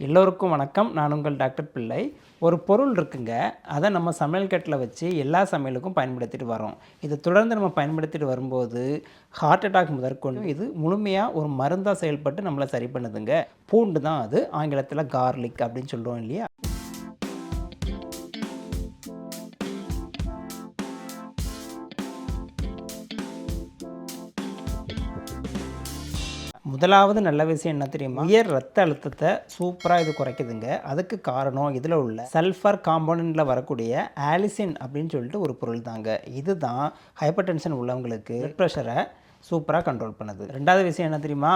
எல்லோருக்கும் வணக்கம். நான் உங்கள் டாக்டர் பிள்ளை. ஒரு பொருள் இருக்குங்க, அதை நம்ம சமையல் கட்டில் வச்சு எல்லா சமையலுக்கும் பயன்படுத்திட்டு வரோம். இதை தொடர்ந்து நம்ம பயன்படுத்திட்டு வரும்போது ஹார்ட் அட்டாக் முதற்கொண்டு இது முழுமையாக ஒரு மருந்தாக செயல்பட்டு நம்மளை சரி பண்ணுதுங்க. பூண்டு தான் அது, ஆங்கிலத்தில் கார்லிக் அப்படின்னு சொல்கிறோம் இல்லையா? முதலாவது நல்ல விஷயம் என்ன தெரியுமா? உயர் ரத்த அழுத்தத்தை சூப்பராக இது குறைக்குதுங்க. அதுக்கு காரணம் இதில் உள்ள சல்ஃபர் காம்பவுண்டில் வரக்கூடிய ஆலிசின் அப்படின்னு சொல்லிட்டு ஒரு பொருள் தாங்க. இதுதான் ஹைப்பர் டென்ஷன் உள்ளவங்களுக்கு பிளட் ப்ரெஷரை சூப்பராக கண்ட்ரோல் பண்ணுது. ரெண்டாவது விஷயம் என்ன தெரியுமா?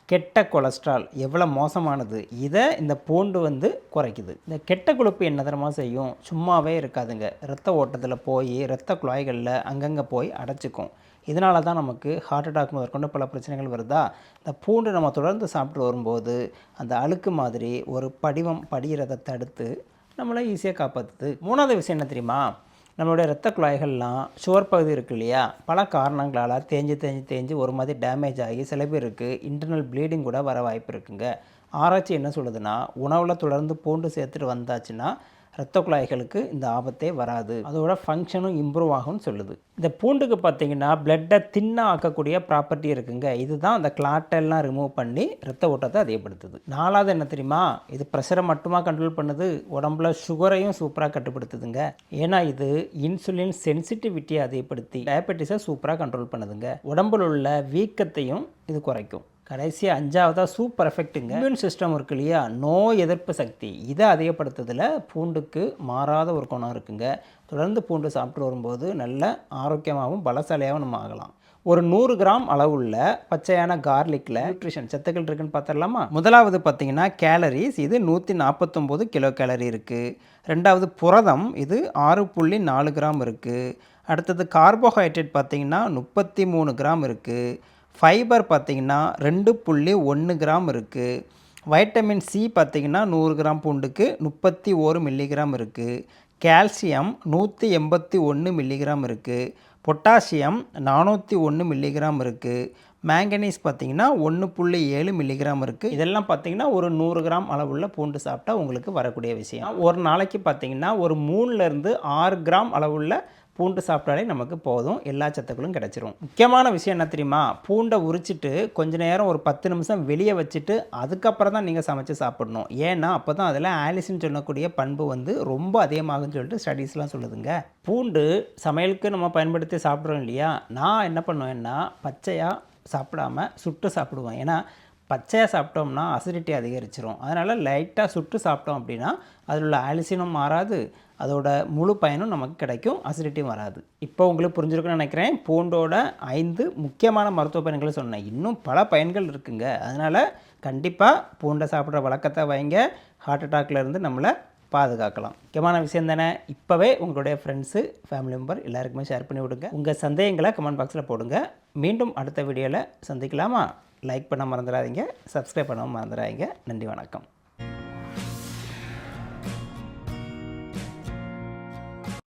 கெட்ட கொலஸ்ட்ரால் எவ்வளோ மோசமானது, இதை இந்த பூண்டு குறைக்குது. இந்த கெட்ட கொழுப்பு என்ன தரமாக செய்யும்? சும்மாவே இருக்காதுங்க, இரத்த ஓட்டத்தில் போய் இரத்த குழாய்களில் அங்கங்கே போய் அடைச்சிக்கும். இதனால தான் நமக்கு ஹார்ட் அட்டாக் முதற்கொண்டு பல பிரச்சனைகள் வருதா. இந்த பூண்டு நம்ம தொடர்ந்து சாப்பிட்டு வரும்போது அந்த அழுக்கு மாதிரி ஒரு படிவம் படிகிறதை தடுத்து நம்மளை ஈஸியாக காப்பாற்றுது. மூணாவது விஷயம் என்ன தெரியுமா? நம்மளுடைய இரத்த குழாய்கள்லாம் சுவர் பகுதி இருக்குது இல்லையா, பல காரணங்களால் தேஞ்சு ஒரு மாதிரி டேமேஜ் ஆகி சில பேருக்கு இன்டர்னல் ப்ளீடிங் கூட வர வாய்ப்பு இருக்குங்க. ஆராய்ச்சி என்ன சொல்லுதுன்னா, உணவில் தொடர்ந்து பூண்டு சேர்த்துட்டு வந்தாச்சுன்னா இரத்த குழாய்களுக்கு இந்த ஆபத்தே வராது, அதோட ஃபங்க்ஷனும் இம்ப்ரூவ் ஆகும்னு சொல்லுது. இந்த பூண்டுக்கு பார்த்திங்கன்னா பிளட்டை தின்னாக ஆக்கக்கூடிய ப்ராப்பர்ட்டி இருக்குங்க. இதுதான் அந்த கிளாட்டெல்லாம் ரிமூவ் பண்ணி இரத்த ஓட்டத்தை அதிகப்படுத்துது. நாலாவது என்ன தெரியுமா? இது ப்ரெஷரை மட்டுமா கண்ட்ரோல் பண்ணுது, உடம்புல சுகரையும் சூப்பராக கட்டுப்படுத்துதுங்க. ஏன்னா இது இன்சுலின் சென்சிட்டிவிட்டியை அதிகப்படுத்தி டயபெட்டிஸை சூப்பராக கண்ட்ரோல் பண்ணுதுங்க. உடம்புல உள்ள வீக்கத்தையும் இது குறைக்கும். கடைசி அஞ்சாவதாக சூப்பர் எஃபெக்ட்டுங்க. இம்யூன் சிஸ்டம் இருக்கு இல்லையா, நோய் எதிர்ப்பு சக்தி, இதை அதிகப்படுத்துறதுல பூண்டுக்கு மாறாத ஒரு குணம் இருக்குங்க. தொடர்ந்து பூண்டு சாப்பிட்டு வரும்போது நல்ல ஆரோக்கியமாகவும் பலசாலியாகவும் நம்ம ஆகலாம். ஒரு 100 கிராம் அளவுள்ள பச்சையான கார்லிக்கில் நியூட்ரிஷன் சத்துக்கள் இருக்குன்னு பார்த்துடலாமா? முதலாவது பார்த்திங்கன்னா கேலரிஸ், இது 149 கிலோ கேலரி இருக்குது. ரெண்டாவது புரதம், இது 6.4 கிராம் இருக்குது. அடுத்தது கார்போஹைட்ரேட் பார்த்திங்கன்னா 33 கிராம் இருக்குது. ஃபைபர் பார்த்திங்கன்னா 2.1 கிராம் இருக்குது. வைட்டமின் சி பார்த்திங்கன்னா 100 கிராம் பூண்டுக்கு 31 மில்லிகிராம் இருக்குது. கால்சியம் 181 மில்லிகிராம் இருக்குது. பொட்டாசியம் 401 மில்லிகிராம் இருக்குது. மேங்கனீஸ் பார்த்திங்கன்னா 1.7 மில்லிகிராம் இருக்குது. இதெல்லாம் பார்த்திங்கன்னா ஒரு 100 கிராம் அளவுள்ள பூண்டு சாப்பிட்டா உங்களுக்கு வரக்கூடிய விஷயம். ஒரு நாளைக்கு பார்த்திங்கன்னா ஒரு 3லேருந்து 6 கிராம் அளவுள்ள பூண்டு சாப்பிட்டாலே நமக்கு போதும், எல்லா சத்துக்களும் கிடச்சிரும். முக்கியமான விஷயம் என்ன தெரியுமா? பூண்டை உரிச்சிட்டு கொஞ்ச நேரம் ஒரு 10 நிமிஷம் வெளியே வச்சுட்டு அதுக்கப்புறம் தான் நீங்கள் சமைச்சு சாப்பிடணும். ஏன்னா அப்போ தான் அதில் ஆலிசின்னு சொல்லக்கூடிய பண்பு ரொம்ப அதிகமாகுன்னு சொல்லிட்டு ஸ்டடீஸ்லாம் சொல்லுதுங்க. பூண்டு சமையலுக்கு நம்ம பயன்படுத்தி சாப்பிட்றோம் இல்லையா, நான் என்ன பண்ணுவேன்னா பச்சையாக சாப்பிடாமல் சுட்டு சாப்பிடுவேன். ஏன்னா பச்சையாக சாப்பிட்டோம்னா அசிடிட்டி அதிகரிச்சிரும். அதனால் லைட்டாக சுட்டு சாப்பிட்டோம் அப்படின்னா அதில் உள்ள ஆலிசினும் மாறாது, அதோட முழு பயனும் நமக்கு கிடைக்கும், அசிடிட்டியும் வராது. இப்போ உங்களுக்கு புரிஞ்சிருக்குன்னு நினைக்கிறேன். பூண்டோட 5 முக்கியமான மருத்துவ பயன்களை சொன்னேன். இன்னும் பல பயன்கள் இருக்குங்க. அதனால் கண்டிப்பாக பூண்டை சாப்பிட்ற வழக்கத்தை வைங்க, ஹார்ட் அட்டாக்லேருந்து நம்மளை பாதுகாக்கலாம். முக்கியமான விஷயம் தானே. இப்போவே உங்களுடைய ஃப்ரெண்ட்ஸு, ஃபேமிலி மெம்பர் எல்லாருக்குமே ஷேர் பண்ணி விடுங்க. உங்கள் சந்தேகங்களை கமெண்ட் பாக்ஸில் போடுங்க. மீண்டும் அடுத்த வீடியோவில் சந்திக்கலாமா? லைக் பண்ண மறந்துடாதீங்க, சப்ஸ்கிரைப் பண்ண மறந்துடாதீங்க. நன்றி, வணக்கம்.